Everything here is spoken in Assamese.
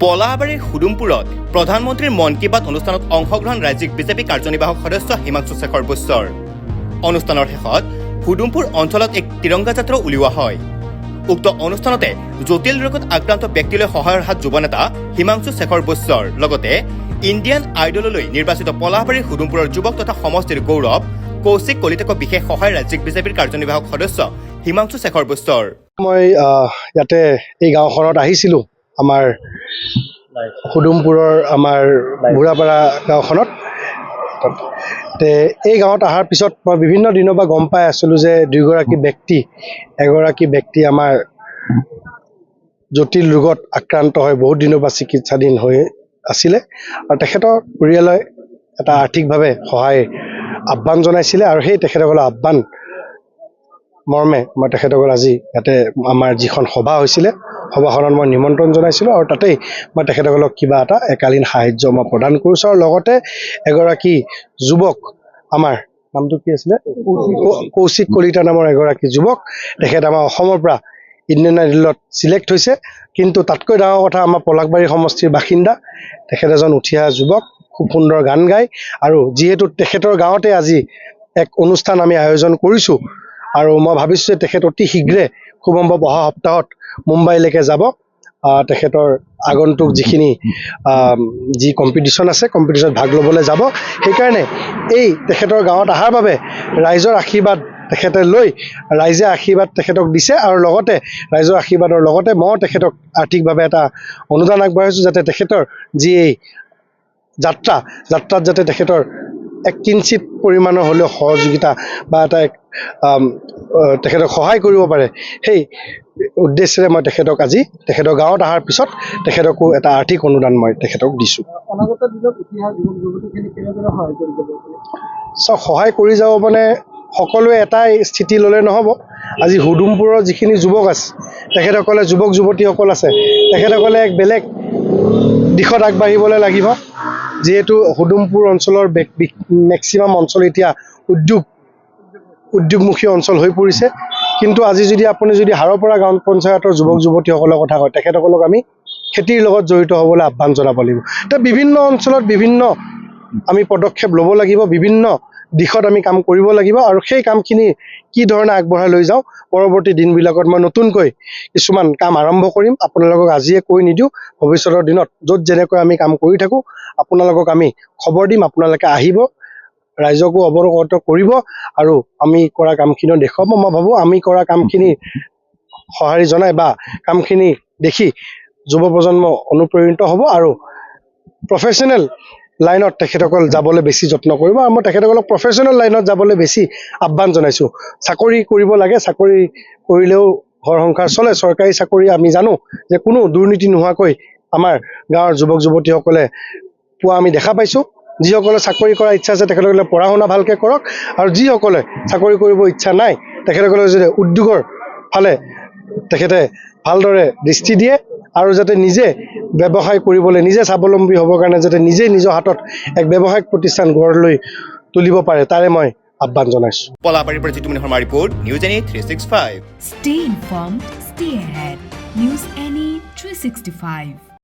পলাশবাৰীৰ হুডুমপুৰত প্ৰধানমন্ত্ৰীৰ মন কী বাত অনুষ্ঠানত অংশগ্ৰহণ ৰাজ্যিক বিজেপি কাৰ্যনিৰ্বাহক সদস্য হিমাংশু শেখৰ বৈশ্যৰ। অনুষ্ঠানৰ শেষত হুডুমপুৰ অঞ্চলত এক তিৰংগা যাত্ৰা উলিওৱা হয়। উক্ত অনুষ্ঠানতে জটিল ৰোগত আক্ৰান্ত ব্যক্তিলৈ সহায়ৰ হাত যুৱ নেতা হিমাংশু শেখৰ বৈশ্যৰ লগতে ইণ্ডিয়ান আইডললৈ নিৰ্বাচিত পলাশবাৰীৰ হুডুমপুৰৰ যুৱক তথা সমষ্টিৰ গৌৰৱ কৌশিক কলিতাক বিশেষ সহায় ৰাজ্যিক বিজেপিৰ কাৰ্যনিৰ্বাহক সদস্য হিমাংশু শেখৰ বৈশ্যৰ। মই ইয়াতে এই গাঁওখনত আহিছিলোঁ, আমাৰ হুডুমপুৰৰ আমাৰ বুঢ়াপাৰা গাঁওখনত। এই গাঁৱত অহাৰ পিছত মই বিভিন্ন দিনৰ পৰা গম পাই আছিলোঁ যে এগৰাকী ব্যক্তি আমাৰ জটিল ৰোগত আক্ৰান্ত হৈ বহুত দিনৰ পৰা চিকিৎসাধীন হৈ আছিলে আৰু তেখেতৰ পৰিয়ালে এটা আৰ্থিকভাৱে সহায় আহ্বান জনাইছিলে আৰু সেই তেখেতসকলৰ আহ্বান মৰ্মে মই তেখেতসকল আজি ইয়াতে আমাৰ যিখন সভা হৈছিলে সভাখনত মই নিমন্ত্ৰণ জনাইছিলোঁ আৰু তাতেই মই তেখেতসকলক কিবা এটা একালীন সাহায্য মই প্ৰদান কৰিছোঁ আৰু লগতে এগৰাকী যুৱক, আমাৰ নামটো কি আছিলে, কৌশিক কলিতা নামৰ এগৰাকী যুৱক, তেখেত আমাৰ অসমৰ পৰা ইণ্ডিয়ান আইডলত চিলেক্ট হৈছে। কিন্তু তাতকৈ ডাঙৰ কথা, আমাৰ পলাশবাৰী সমষ্টিৰ বাসিন্দা, তেখেত এজন উঠি অহা যুৱক, খুব সুন্দৰ গান গায় আৰু যিহেতু তেখেতৰ গাঁৱতে আজি এক অনুষ্ঠান আমি আয়োজন কৰিছোঁ আৰু মই ভাবিছোঁ যে তেখেত অতি শীঘ্ৰে খুব সম্ভৱ অহা সপ্তাহত মুম্বাইলৈকে যাব। তেখেতৰ আগন্তুক যি কম্পিটিশ্যন আছে, কম্পিটিশ্যনত ভাগ ল'বলৈ যাব। সেইকাৰণে তেখেতৰ গাঁৱত অহাৰ বাবে ৰাইজৰ আশীৰ্বাদ তেখেতে লৈ, ৰাইজে আশীৰ্বাদ তেখেতক দিছে আৰু লগতে ৰাইজৰ আশীৰ্বাদৰ লগতে মই তেখেতক আৰ্থিকভাৱে এটা অনুদান আগবঢ়াইছোঁ যাতে তেখেতৰ যি এই যাত্ৰাত যাতে তেখেতৰ এক কিঞ্চিত পৰিমাণৰ হ'লেও সহযোগিতা বা এটা তেখেতক সহায় কৰিব পাৰে, সেই উদ্দেশ্যেৰে মই তেখেতক আজি তেখেতৰ গাঁৱত অহাৰ পিছত তেখেতকো এটা আৰ্থিক অনুদান মই তেখেতক দিছোঁ। সহায় কৰি যাব মানে সকলোৱে এটাই স্থিতি ল'লে নহ'ব। আজি হুডুমপুৰৰ যিখিনি যুৱক আছে, তেখেতসকলে যুৱক যুৱতীসকল আছে, তেখেতসকলে এক বেলেগ দিশত আগবাঢ়িবলৈ লাগিব। যিহেতু হুডুমপুৰ অঞ্চলৰ মেক্সিমাম অঞ্চল এতিয়া উদ্যোগমুখী অঞ্চল হৈ পৰিছে। কিন্তু আজি আপুনি যদি হাৰপৰা গাঁও পঞ্চায়তৰ যুৱক যুৱতীসকলৰ কথা কয়, তেখেতসকলক আমি খেতিৰ লগত জড়িত হ'বলৈ আহ্বান জনাব লাগিব। বিভিন্ন অঞ্চলত বিভিন্ন আমি পদক্ষেপ ল'ব লাগিব, বিভিন্ন দিশত আমি কাম কৰিব লাগিব আৰু সেই কামখিনি কি ধৰণে আগবঢ়াই লৈ যাওঁ, পৰৱৰ্তী দিনবিলাকত মই নতুনকৈ কিছুমান কাম আৰম্ভ কৰিম। আপোনালোকক আজিয়ে কৈ নিদিওঁ, ভৱিষ্যতৰ দিনত য'ত যেনেকৈ আমি কাম কৰি থাকোঁ আপোনালোকক আমি খবৰ দিম, আপোনালোকে আহিব, ৰাইজকো অৱগত কৰিব আৰু আমি কৰা কামখিনিও দেখুৱাব। মই ভাবোঁ আমি কৰা কামখিনি সঁহাৰি জনাই বা কামখিনি দেখি যুৱ প্ৰজন্ম অনুপ্ৰেৰিত হ'ব আৰু প্ৰফেশ্যনেল লাইনত তেখেতসকল যাবলৈ বেছি যত্ন কৰিব আৰু মই তেখেতসকলক প্ৰফেশ্যনেল লাইনত যাবলৈ বেছি আহ্বান জনাইছোঁ। চাকৰি কৰিব লাগে, চাকৰি কৰিলেও ঘৰ সংসাৰ চলে। চৰকাৰী চাকৰি আমি জানো যে কোনো দুৰ্নীতি নোহোৱাকৈ আমাৰ গাঁৱৰ যুৱক যুৱতীসকলে পোৱা আমি দেখা পাইছোঁ। যিসকলে চাকৰি কৰাৰ ইচ্ছা আছে তেখেতসকলে পঢ়া শুনা ভালকৈ কৰক আৰু যিসকলে চাকৰি কৰিব ইচ্ছা নাই তেখেতসকলে যদি উদ্যোগৰ ফালে তেখেতে ভালদৰে দৃষ্টি দিয়ে আৰু যাতে নিজে ব্যৱসায় কৰিবলৈ, নিজে স্বাৱলম্বী হ'বৰ কাৰণে যাতে নিজেই নিজৰ হাতত এক ব্যৱসায়িক প্ৰতিষ্ঠান গঢ় লৈ তুলিব পাৰে, তাৰে মই আহ্বান জনাইছোঁ। পলাশবাৰীৰ পৰা Jitumoni Sharma report, news NE 365। Stay informed, stay ahead. News Any 365.